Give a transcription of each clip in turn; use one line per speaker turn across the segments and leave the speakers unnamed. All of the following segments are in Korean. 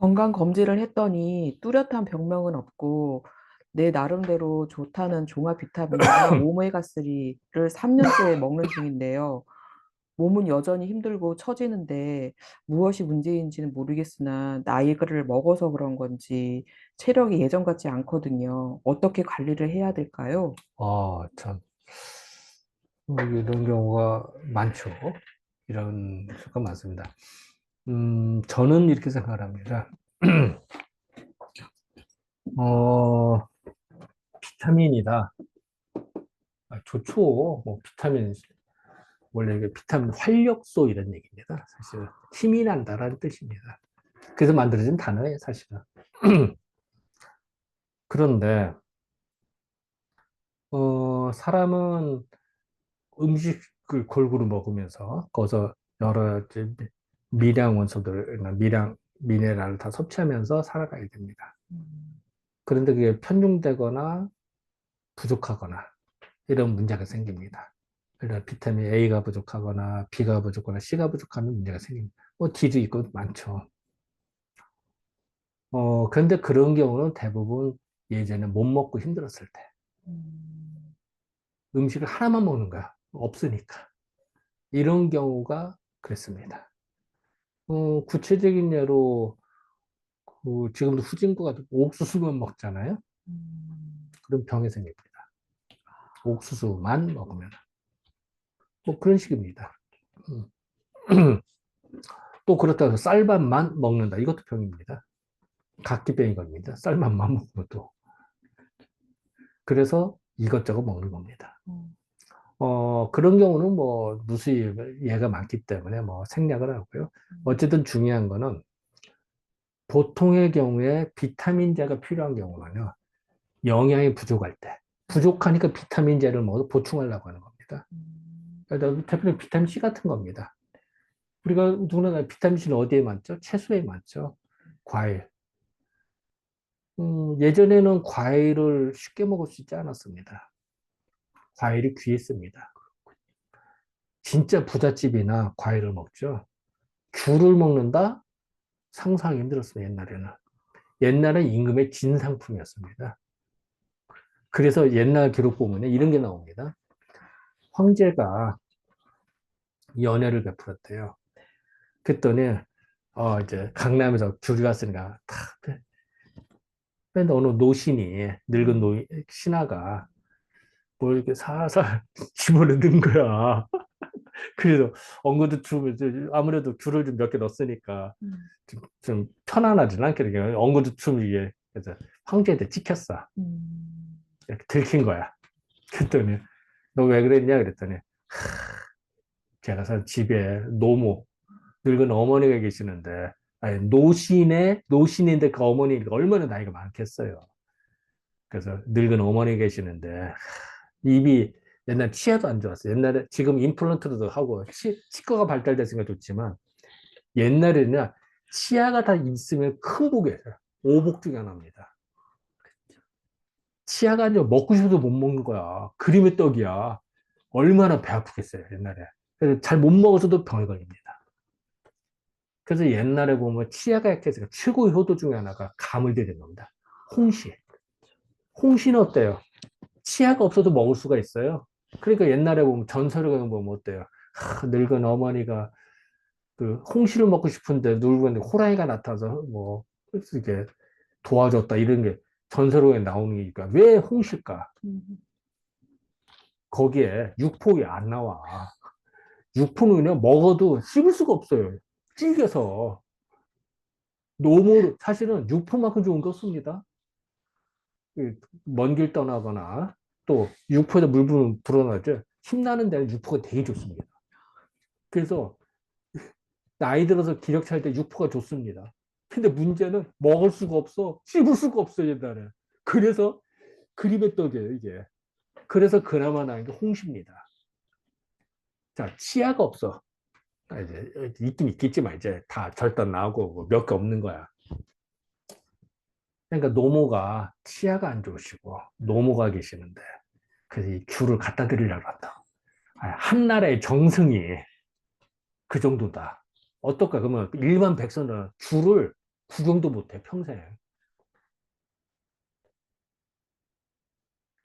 건강검진을 했더니 뚜렷한 병명은 없고 내 나름대로 좋다는 종합 비타민이나 오메가3를 3년째 먹는 중인데요. 몸은 여전히 힘들고 처지는데 무엇이 문제인지는 모르겠으나 나이를 먹어서 그런 건지 체력이 예전 같지 않거든요. 어떻게 관리를 해야 될까요?
참, 이런 경우가 많죠. 이런 수가 많습니다. 저는 이렇게 생각합니다. 어, 비타민이다. 좋죠. 뭐, 비타민, 원래 이게 비타민 활력소 이런 얘기입니다. 사실은. 힘이 난다라는 뜻입니다. 그래서 만들어진 단어예요, 사실은. 그런데, 사람은 음식을 골고루 먹으면서, 거기서 여러 이제 미량 원소들이나 미네랄을 다 섭취하면서 살아가야 됩니다. 그런데 그게 편중되거나 부족하거나 이런 문제가 생깁니다. 그러니까 비타민 A가 부족하거나 B가 부족하거나 C가 부족하면 문제가 생깁니다. 뭐 D도 있고 많죠. 그런데 그런 경우는 대부분 예전에 못 먹고 힘들었을 때 음식을 하나만 먹는 거야. 없으니까. 이런 경우가 그랬습니다. 구체적인 예로 지금도 후진국가 옥수수만 먹잖아요. 그런 병이 생깁니다. 옥수수만 먹으면. 뭐 그런 식입니다. 음. 또 그렇다고 해서 쌀밥만 먹는다. 이것도 병입니다. 각기병인 겁니다. 쌀밥만 먹는 것도. 그래서 이것저것 먹는 겁니다. 그런 경우는 뭐 무수히 예가 많기 때문에 뭐 생략을 하고요. 어쨌든 중요한 거는 보통의 경우에 비타민제가 필요한 경우는요. 영양이 부족할 때. 부족하니까 비타민제를 먹어서 보충하려고 하는 겁니다. 그러니까 대표적으로 비타민C 같은 겁니다. 우리가 누구나 비타민C는 어디에 많죠? 채소에 많죠. 과일. 예전에는 과일을 쉽게 먹을 수 있지 않았습니다. 과일이 귀했습니다. 진짜 부잣집이나 과일을 먹죠. 귤을 먹는다? 상상하기 힘들었어요, 옛날에는. 옛날엔 임금의 진상품이었습니다. 그래서 옛날 기록 보면 이런 게 나옵니다. 황제가 연애를 베풀었대요. 그랬더니, 이제 강남에서 귤이 갔으니까 탁, 근데 어느 노신이, 늙은 신하가 뭘 이렇게 살살 집어넣는 거야. 그래서 엉거주 춤을 아무래도 귤을 좀 몇 개 넣었으니까 좀 편안하진 않게 엉거주 춤 위에 그래서 황제한테 찍혔어. 이렇게 들킨 거야. 그랬더니 너 왜 그랬냐 그랬더니 제가 산 집에 늙은 어머니가 계시는데 아니, 노신인데 그 어머니가 얼마나 나이가 많겠어요. 그래서 늙은 어머니 계시는데 입이 옛날 치아도 안 좋았어요. 옛날에 지금 임플란트도 하고 치과가 발달됐으니까 좋지만 옛날에는 치아가 다 있으면 큰 복이에요. 오복 중에 하나입니다. 치아가 아니라 먹고 싶어도 못 먹는 거야. 그림의 떡이야. 얼마나 배 아프겠어요, 옛날에. 그래서 잘 못 먹어서도 병에 걸립니다. 그래서 옛날에 보면 치아가 약해서 최고의 효도 중에 하나가 감을 들이는 겁니다. 홍시. 홍시는 어때요? 치아가 없어도 먹을 수가 있어요. 그러니까 옛날에 보면 전설에 보면 어때요? 늙은 어머니가 그 홍시를 먹고 싶은데 누구 있는데 호랑이가 나타나서 뭐 이렇게 도와줬다 이런 게 전설에 나오는 게니까 왜 홍시일까? 거기에 육포가 안 나와. 육포는 그냥 먹어도 씹을 수가 없어요. 질겨서. 너무 사실은 육포만큼 좋은 거 없습니다. 먼 길 떠나거나 또 육포에다 물 불어넣죠. 힘나는 데는 육포가 되게 좋습니다. 그래서 나이 들어서 기력 찰 때 육포가 좋습니다. 근데 문제는 먹을 수가 없어. 씹을 수가 없어, 옛날에. 그래서 그림의 떡이에요, 이게. 그래서 그나마 나은 게 홍시입니다. 자, 치아가 없어. 이제 있긴 있겠지만 이제 다 절단 나오고 뭐 몇개 없는 거야. 그러니까 노모가 치아가 안 좋으시고 노모가 계시는데 그래서 이 귤을 갖다 드리려고 한다. 한 나라의 정성이 그 정도다. 어떨까? 그러면 일반 백성은 귤을 구경도 못해, 평생.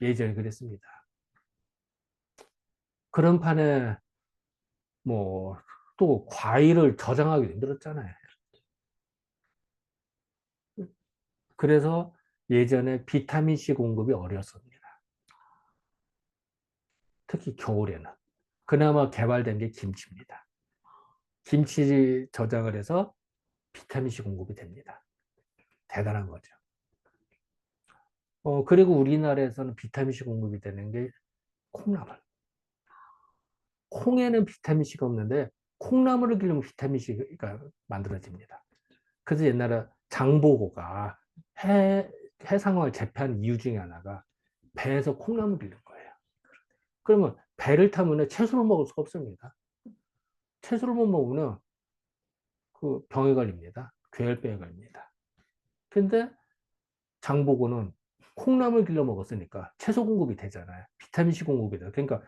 예전에 그랬습니다. 그런 판에 뭐 또 과일을 저장하기 힘들었잖아요. 그래서 예전에 비타민C 공급이 어려웠습니다. 특히 겨울에는. 그나마 개발된 게 김치입니다. 김치 저장을 해서 비타민C 공급이 됩니다. 대단한 거죠. 그리고 우리나라에서는 비타민C 공급이 되는 게 콩나물. 콩에는 비타민C가 없는데 콩나물을 기르면 비타민C가 만들어집니다. 그래서 옛날에 장보고가 해상어를 제패한 이유 중에 하나가 배에서 콩나물 기른 거예요. 그러면 배를 타면 채소를 먹을 수가 없습니다. 채소를 못 먹으면 그 병에 걸립니다. 괴혈병에 걸립니다. 근데 장보고는 콩나물 길러 먹었으니까 채소 공급이 되잖아요. 비타민C 공급이 돼요. 그러니까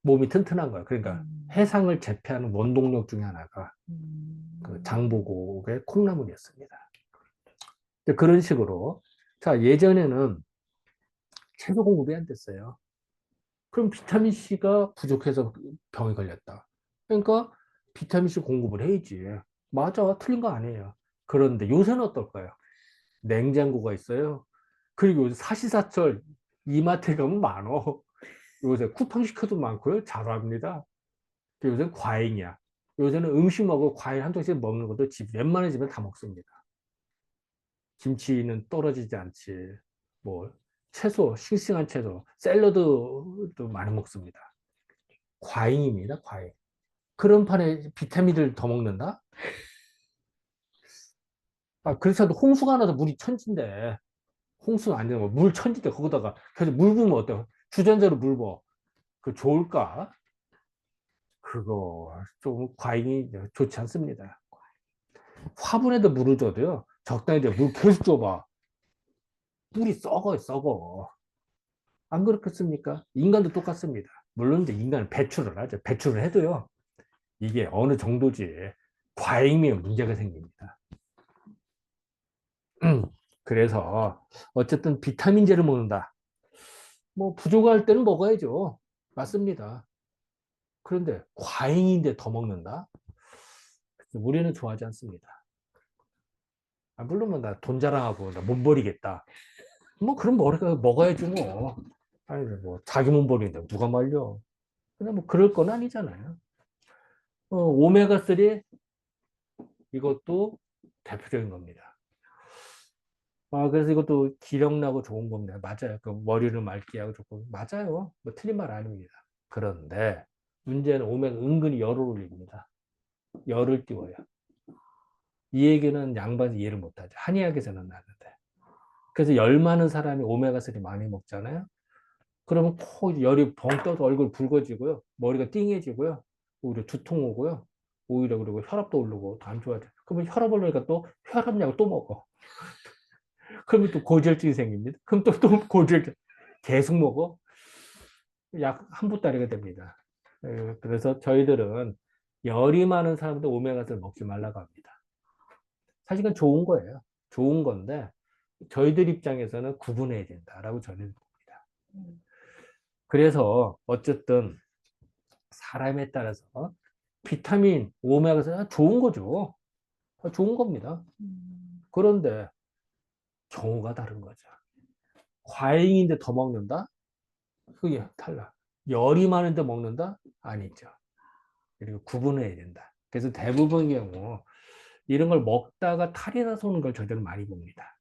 몸이 튼튼한 거예요. 그러니까 해상을 제패하는 원동력 중에 하나가 그 장보고의 콩나물이었습니다. 그런 식으로 자 예전에는 채소 공급이 안 됐어요. 그럼 비타민C가 부족해서 병에 걸렸다. 그러니까 비타민C 공급을 해야지. 맞아, 틀린 거 아니에요. 그런데 요새는 어떨까요? 냉장고가 있어요. 그리고 요새 사시사철 이마트에 가면 많어. 요새 쿠팡 시켜도 많고요. 자로합니다. 요새 과잉이야. 요새는 음식 먹고 과일 한 통씩 먹는 것도 웬만한 집은 다 먹습니다. 김치는 떨어지지 않지. 뭐 채소, 싱싱한 채소, 샐러드도 많이 먹습니다. 과잉입니다, 과잉. 그런 판에 비타민을 더 먹는다? 아, 그렇다도 홍수가 나서 물이 천진데, 홍수는 안 되는 거, 물 천진데, 거기다가 계속 물 부으면 어때요? 주전자로 물 부어. 그 좋을까? 그거 좀 과잉이 좋지 않습니다. 화분에다 물을 줘도요, 적당히 물 계속 줘봐. 물이 썩어요, 썩어. 안 그렇겠습니까? 인간도 똑같습니다. 물론 이제 인간은 배출을 하죠. 배출을 해도요, 이게 어느 정도지 과잉이면 문제가 생깁니다. 그래서 어쨌든 비타민제를 먹는다. 뭐 부족할 때는 먹어야죠. 맞습니다. 그런데 과잉인데 더 먹는다? 우리는 좋아하지 않습니다. 아, 물론 뭐 나 돈 자랑하고 나 몸 버리겠다. 뭐 그런 머리가 먹어야지 뭐. 아니 뭐 자기 몸 버리는데 누가 말려. 근데 뭐 그럴 건 아니잖아요. 오메가3 이것도 대표적인 겁니다. 아, 그래서 이것도 기력나고 좋은 겁니다. 맞아요. 그 머리를 맑게 하고 좋고. 맞아요. 뭐 틀린 말 아닙니다. 그런데 문제는 오면 은근히 열을 올립니다. 열을 띄워요. 이 얘기는 양반이 이해를 못하죠. 한의학에서는 나는데. 그래서 열 많은 사람이 오메가3 많이 먹잖아요. 그러면 코 열이 벙 떠서 얼굴 붉어지고요. 머리가 띵해지고요. 오히려 두통 오고요. 오히려 그리고 혈압도 오르고 더 안 좋아져요. 그러면 혈압 오르니까 또 혈압약을 또 먹어. 그러면 또 고지혈증이 생깁니다. 그럼 또 고지혈증 계속 먹어. 약 한 보따리가 됩니다. 그래서 저희들은 열이 많은 사람들 오메가3를 먹지 말라고 합니다. 사실 은 좋은 거예요. 좋은 건데 저희들 입장에서는 구분해야 된다라고 저는 봅니다. 그래서 어쨌든 사람에 따라서 비타민, 오메가3 좋은 거죠. 좋은 겁니다. 그런데 경우가 다른 거죠. 과잉인데 더 먹는다? 그게 탈락. 열이 많은데 먹는다? 아니죠. 그리고 구분해야 된다. 그래서 대부분의 경우 이런 걸 먹다가 탈이 나서 오는 걸 저희들은 많이 봅니다.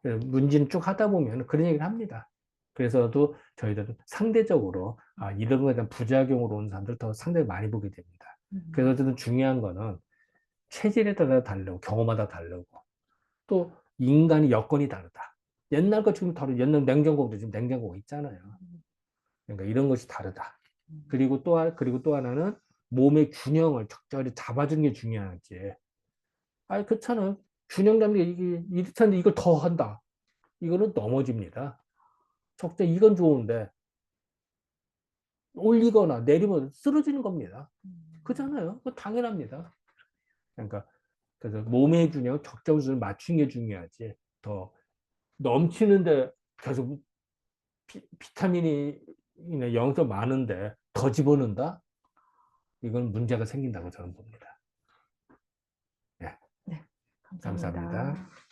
문진 쭉 하다 보면 그런 얘기를 합니다. 그래서도 저희들은 상대적으로 이런 거에 대한 부작용으로 오는 사람들 더 상당히 많이 보게 됩니다. 그래서 어쨌든 중요한 거는 체질에 따라 다르고 경험마다 다르고 또 인간이 여건이 다르다. 옛날과 지금 다르 옛날 냉장고도 지금 냉장고가 있잖아요. 그러니까 이런 것이 다르다. 그리고 또 하나는 몸의 균형을 적절히 잡아주는 게 중요하지. 아니, 그렇잖아요. 균형 잡는 게 이게 이렇다는데 이걸 더 한다. 이거는 넘어집니다. 적절히 이건 좋은데 올리거나 내리면 쓰러지는 겁니다. 그잖아요. 그 당연합니다. 그러니까 그래서 몸의 균형, 적정 수준을 맞추는 게 중요하지. 더 넘치는데 계속 비타민이 영양소 많은데 더 집어넣는다? 이건 문제가 생긴다고 저는 봅니다. 네,
네,
감사합니다.
감사합니다.